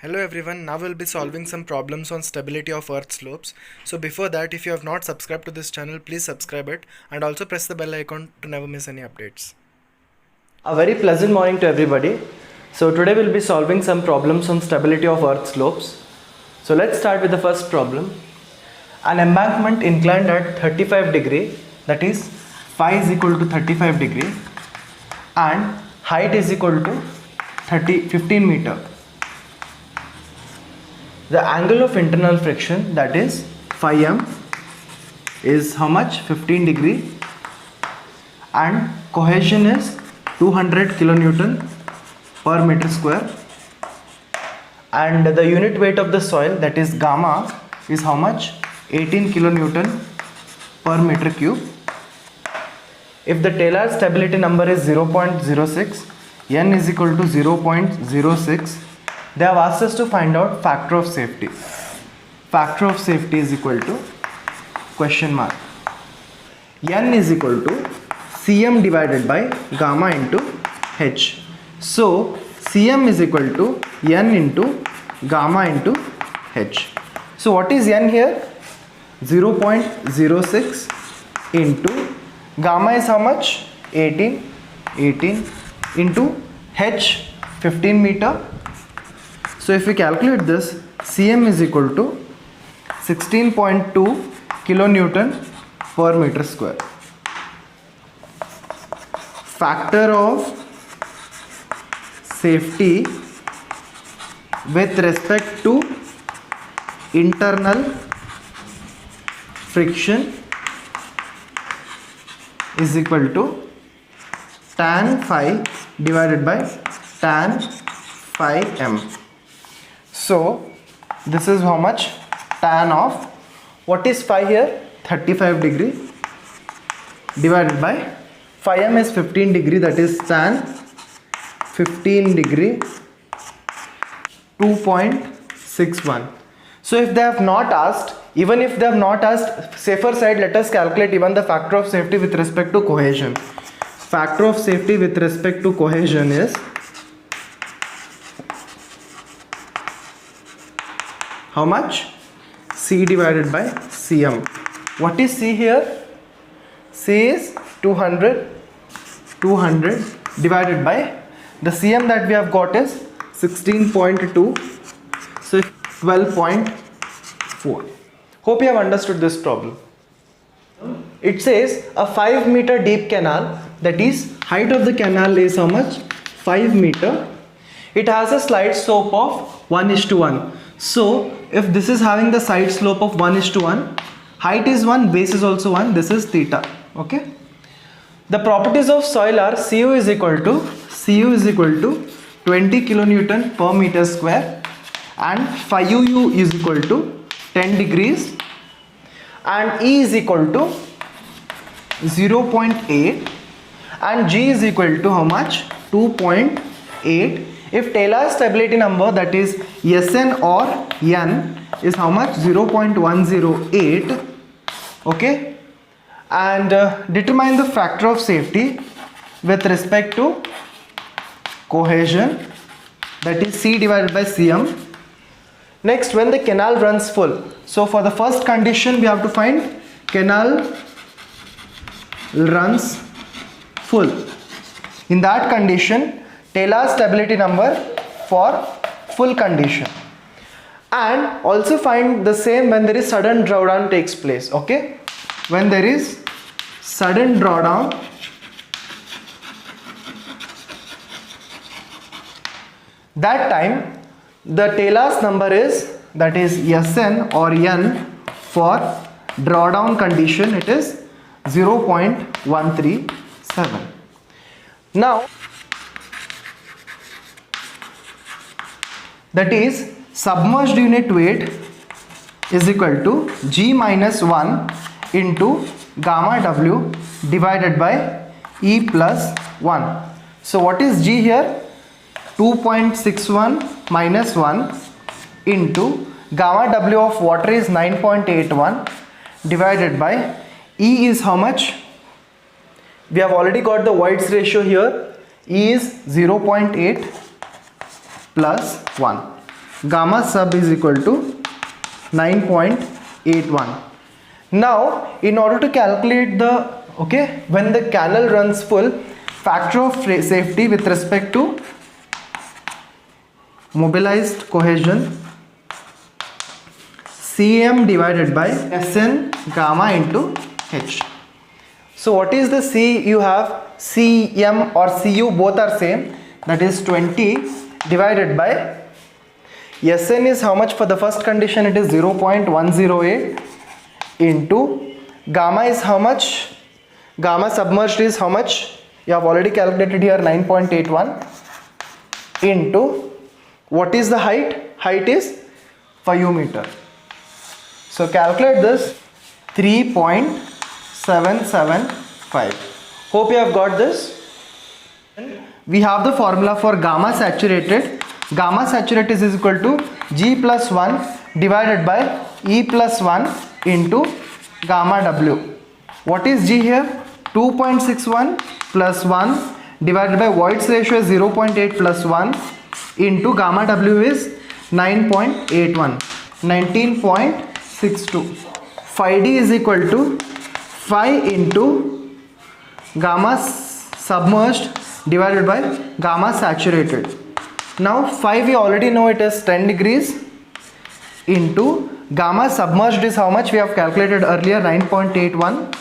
Hello everyone, now we'll be solving some problems on stability of earth slopes. So before that, if you have not subscribed to this channel, please subscribe it and also press the bell icon to never miss any updates. A very pleasant morning to everybody. So today we'll be solving some problems on stability of earth slopes. So let's start with the first problem. An embankment inclined at 35 degree, that is phi is equal to 35 degree, and height is equal to 15 meter. The angle of internal friction, that is phi m, is how much? 15 degree, and cohesion is 200 kilonewton per meter square, and the unit weight of the soil, that is gamma, is how much? 18 kilonewton per meter cube. If the Taylor stability number is 0.06, n is equal to 0.06, they have asked us to find out factor of safety. Factor of safety is equal to question mark. N is equal to Cm divided by gamma into H. So Cm is equal to N into gamma into H. So what is N here? 0.06 into gamma is how much? 18 into H, 15 meter. So if we calculate this, Cm is equal to 16.2 kilonewton per meter square. Factor of safety with respect to internal friction is equal to tan phi divided by tan phi m. So this is how much? Tan of, what is phi here? 35 degree divided by phi m is 15 degree, that is tan 15 degree 2.61. So if they have not asked, even if they have not asked, safer side, let us calculate even the factor of safety with respect to cohesion. Factor of safety with respect to cohesion is how much? C divided by Cm. What is C here? C is 200 divided by the Cm that we have got is 16.2, so 12.4. Hope you have understood this problem. It says a 5 meter deep canal, that is height of the canal is how much? 5 meter. It has a slight slope of 1:1. So if this is having the side slope of 1:1, height is 1, base is also 1, this is theta. Okay. The properties of soil are Cu is equal to 20 kilonewton per meter square, and phi uu is equal to 10 degrees, and E is equal to 0.8, and G is equal to how much? 2.8. If Taylor stability number, that is Sn or N, is how much? 0.108. Okay, and determine the factor of safety with respect to cohesion, that is C divided by Cm. Next, when the canal runs full, so for the first condition we have to find canal runs full. In that condition, Taylor stability number for full condition, and also find the same when there is sudden drawdown takes place. Okay, when there is sudden drawdown, that time the Taylor's number is, that is Sn or N for drawdown condition, it is 0.137. Now that is submerged unit weight is equal to G minus 1 into gamma W divided by E plus 1. So what is G here? 2.61 minus 1 into gamma W of water is 9.81 divided by E is how much? We have already got the voids ratio here. E is 0.8 plus 1. gamma sub is equal to 9.81. Now in order to calculate the when the canal runs full, factor of safety with respect to mobilized cohesion, Cm divided by Sn gamma into H. So what is the C? You have Cm or Cu, both are same, that is 20 divided by Sn is how much for the first condition? It is 0.108 into gamma is how much? Gamma submerged is how much? You have already calculated here, 9.81 into what is the height? Height is 5 meter. So calculate this, 3.775. Hope you have got this. We have the formula for gamma saturated. Gamma saturated is equal to G plus 1 divided by E plus 1 into gamma W. What is G here? 2.61 plus 1 divided by Voigt's ratio is 0.8 plus 1 into gamma W is 9.81, 19.62. Phi D is equal to phi into gamma submerged divided by gamma saturated. Now phi we already know it is 10 degrees into gamma submerged is how much we have calculated earlier, 9.81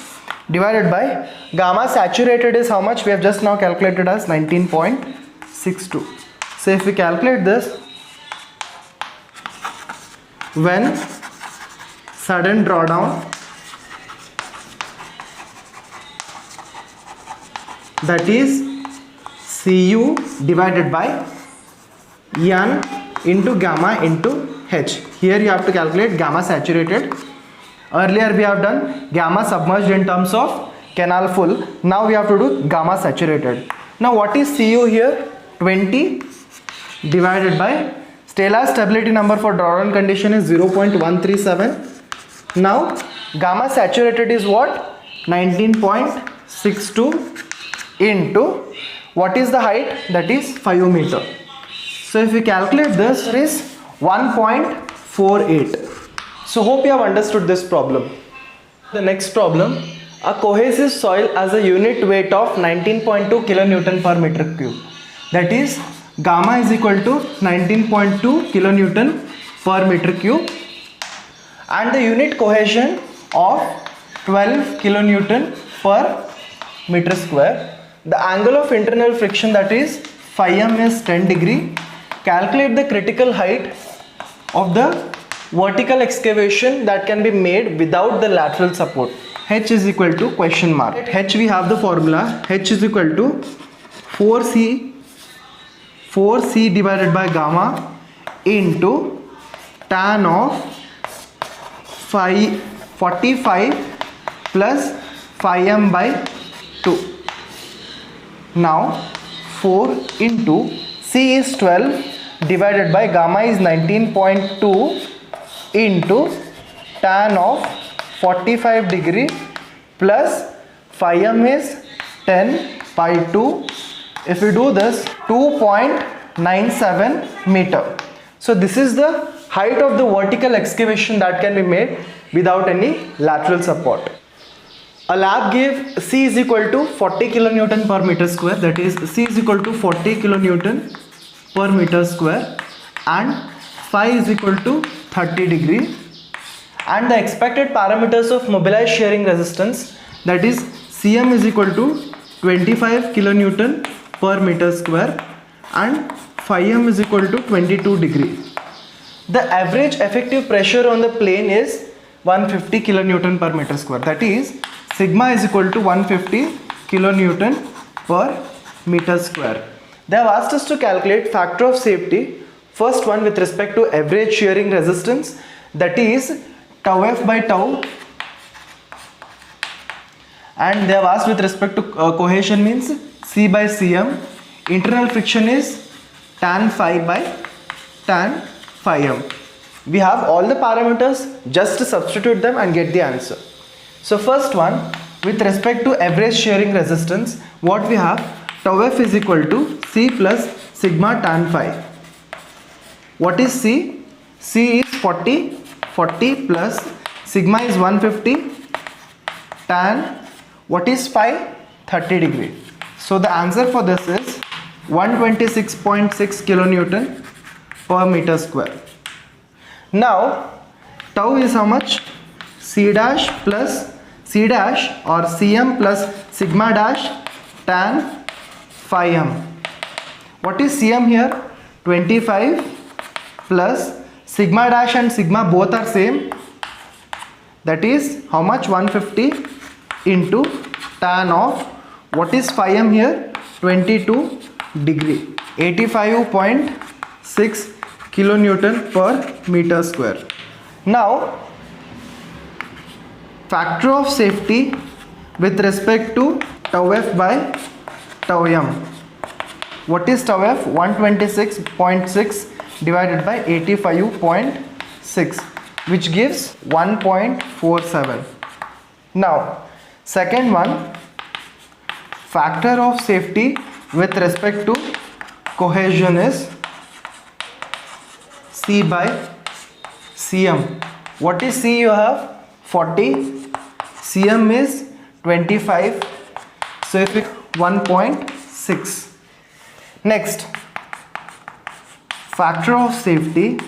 divided by gamma saturated is how much we have just now calculated as 19.62. So if we calculate this, when sudden drawdown, that is Cu divided by N into gamma into H. Here you have to calculate gamma saturated. Earlier we have done gamma submerged in terms of canal full. Now we have to do gamma saturated. Now what is Cu here? 20 divided by Taylor's stability number for drawdown condition is 0.137. Now gamma saturated is what? 19.62 into what is the height? That is 5 meter. So if we calculate this, it is 1.48. So hope you have understood this problem. The next problem, a cohesive soil has a unit weight of 19.2 kilonewton per meter cube. That is gamma is equal to 19.2 kilonewton per meter cube and the unit cohesion of 12 kilonewton per meter square. The angle of internal friction, that is phi m, is 10 degree. Calculate the critical height of the vertical excavation that can be made without the lateral support. H is equal to question mark. At H we have the formula. H is equal to 4C divided by gamma into tan of 45 plus phi m by 2. Now 4 into C is 12 divided by gamma is 19.2 into tan of 45 degree plus phi m is 10 by 2. If we do this, 2.97 meter. So this is the height of the vertical excavation that can be made without any lateral support. A lab gave C is equal to 40 kilonewton per meter square, that is C is equal to 40 kilonewton per meter square and phi is equal to 30 degree and the expected parameters of mobilized shearing resistance, that is Cm is equal to 25 kilonewton per meter square and phi m is equal to 22 degree. The average effective pressure on the plane is 150 kilonewton per meter square, that is sigma is equal to 150 kilonewton per meter square. They have asked us to calculate factor of safety. First one with respect to average shearing resistance, that is tau f by tau, and they have asked with respect to cohesion means C by Cm. Internal friction is tan phi by tan phi m. We have all the parameters, just substitute them and get the answer. So first one, with respect to average shearing resistance, what we have, tau f is equal to C plus sigma tan phi. What is C? C is 40 plus sigma is 150 tan, what is phi? 30 degree. So the answer for this is 126.6 kilonewton per meter square. Now tau is how much? C dash plus C dash or Cm plus sigma dash tan phi m. What is Cm here? 25 plus sigma dash and sigma both are same, that is how much? 150 into tan of, what is phi m here? 22 degree, 85.6 kilonewton per meter square. Now factor of safety with respect to tau f by tau m. What is tau f? 126.6 divided by 85.6, which gives 1.47. Now second one, factor of safety with respect to cohesion is C by Cm. What is C? You have 40, Cm is 25, so if it 1.6. Next, factor of safety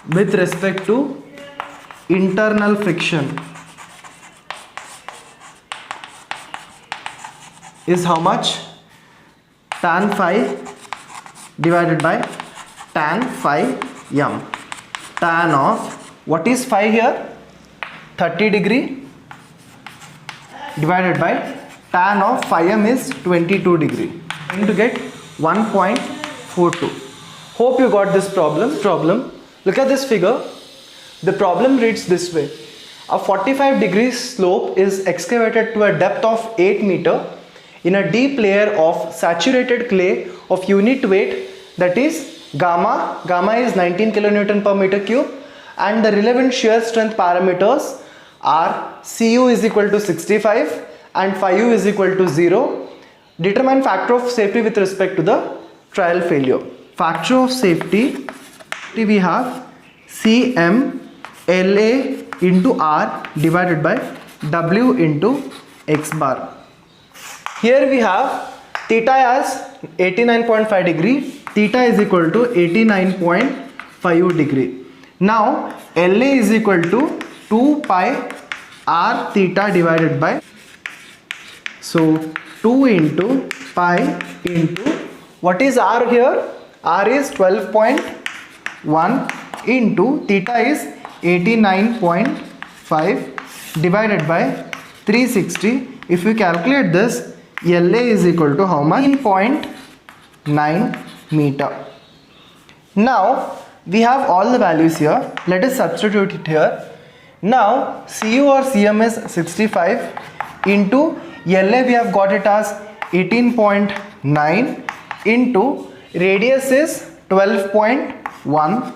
with respect to internal friction is how much? Tan phi divided by tan phi m. Tan of, what is phi here? 30 degree divided by tan of phi m is 22 degree. I'm going to get 1.42. Hope you got this problem. Look at this figure. The problem reads this way. A 45 degree slope is excavated to a depth of 8 meter in a deep layer of saturated clay of unit weight, that is gamma. Gamma is 19 kilonewton per meter cube, and the relevant shear strength parameters are Cu is equal to 65 and phi u is equal to 0. Determine factor of safety with respect to the trial failure. Factor of safety, we have Cm LA into R divided by W into X bar. Here we have theta as 89.5 degree, theta is equal to 89.5 degree. Now LA is equal to 2 pi R theta divided by, so 2 into pi into, what is R here? R is 12.1 into theta is 89.5 divided by 360. If we calculate this, LA is equal to how much? 0.9 meter. Now we have all the values here. Let us substitute it here. Now Cu or Cm is 65 into LA, we have got it as 18.9 into radius is 12.1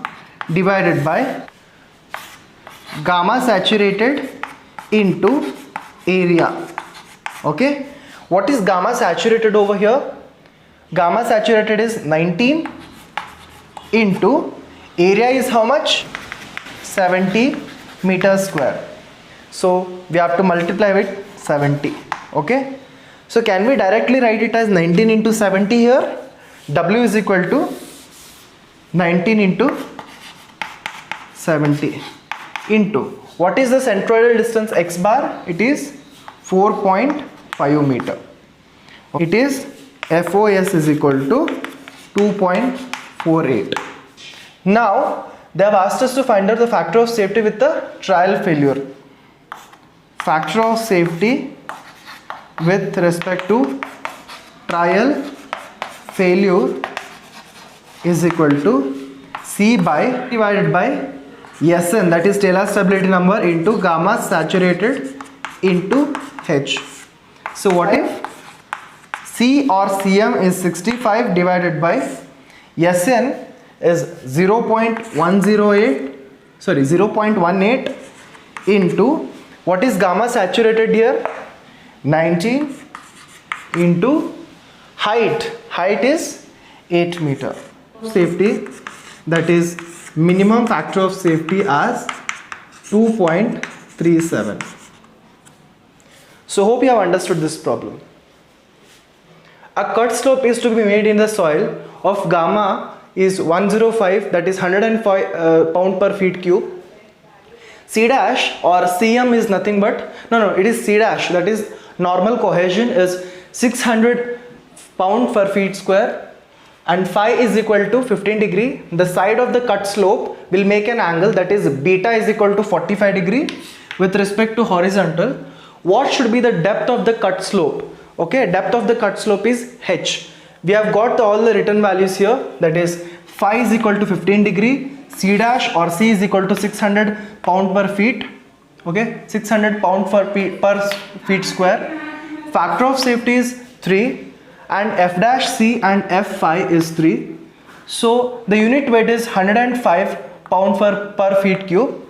divided by gamma saturated into area. Okay, what is gamma saturated over here? Gamma saturated is 19 into area is how much? 70 meters square. So we have to multiply with 70. Okay, so can we directly write it as 19 into 70 here? W is equal to 19 into 70 into, what is the centroidal distance X bar? It is 4.5 meter. It is FOS is equal to 2.48. Now they have asked us to find out the factor of safety with the trial failure. Factor of safety with respect to trial failure is equal to C by divided by Sn, that is Taylor stability number, into gamma saturated into H. So what if C or Cm is 65 divided by Sn is 0.18 into, what is gamma saturated here? 19 into height is 8 meter. Safety that is minimum factor of safety as 2.37. So hope you have understood this problem. A cut slope is to be made in the soil of gamma is 105, that is 105 pound per feet cube. C dash or Cm is nothing but, it is C dash, that is normal cohesion is 600 pound per feet square, and phi is equal to 15 degree. The side of the cut slope will make an angle, that is beta is equal to 45 degree with respect to horizontal. What should be the depth of the cut slope? Okay, depth of the cut slope is h. We have got all the written values here, that is phi is equal to 15 degree, C dash or C is equal to 600 pound per feet, okay, 600 pound per feet square. Factor of safety is 3, and f dash C and f phi is 3. So the unit weight is 105 pound per feet cube.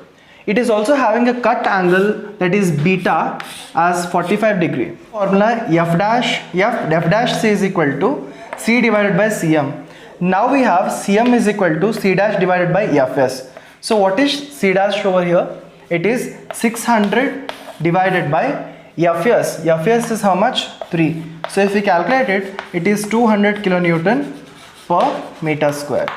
It is also having a cut angle, that is beta, as 45 degree. Formula f dash C is equal to C divided by Cm. Now we have Cm is equal to C dash divided by Fs. So what is C dash over here? It is 600 divided by Fs. Fs is how much? 3. So if we calculate it, it is 200 kilonewton per meter square.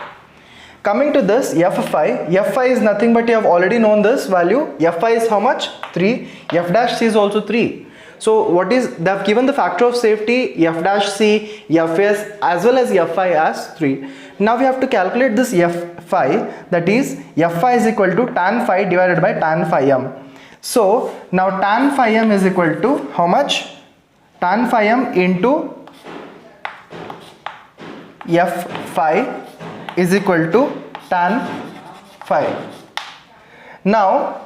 Coming to this F5 is nothing but you have already known this value. F5 is how much? 3. F dash C is also 3. So what is, they have given the factor of safety F dash C, Fs as well as F5 as 3. Now we have to calculate this F5, that is F5 is equal to tan phi divided by tan phi m. So now tan phi m is equal to how much? Tan phi m into F5 is equal to tan phi. Now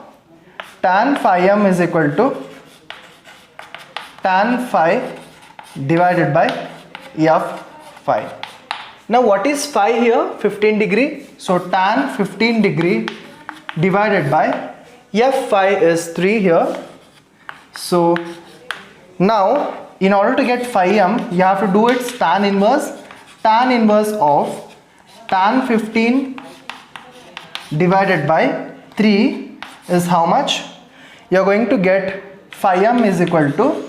tan phi m is equal to tan phi divided by f phi. Now what is phi here? 15 degree. So tan 15 degree divided by f phi is 3 here. So now in order to get phi m, you have to do its tan inverse. Tan inverse of tan 15 divided by 3 is how much? You are going to get phi m is equal to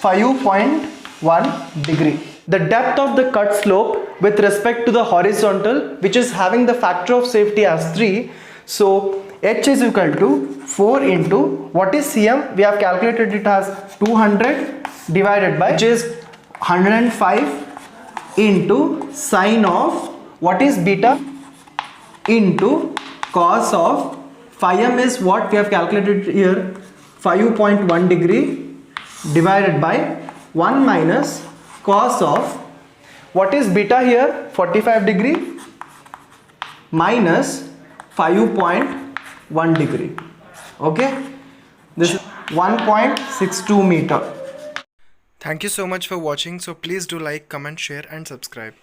5.1 degree. The depth of the cut slope with respect to the horizontal, which is having the factor of safety as 3. So h is equal to 4 into, what is Cm? We have calculated it as 200 divided by, which is 105 into sine of, what is beta, into cos of phi m is what we have calculated here, 5.1 degree divided by 1 minus cos of, what is beta here, 45 degree minus 5.1 degree. Okay, this is 1.62 meter. Thank you so much for watching. So please do like, comment, share and subscribe.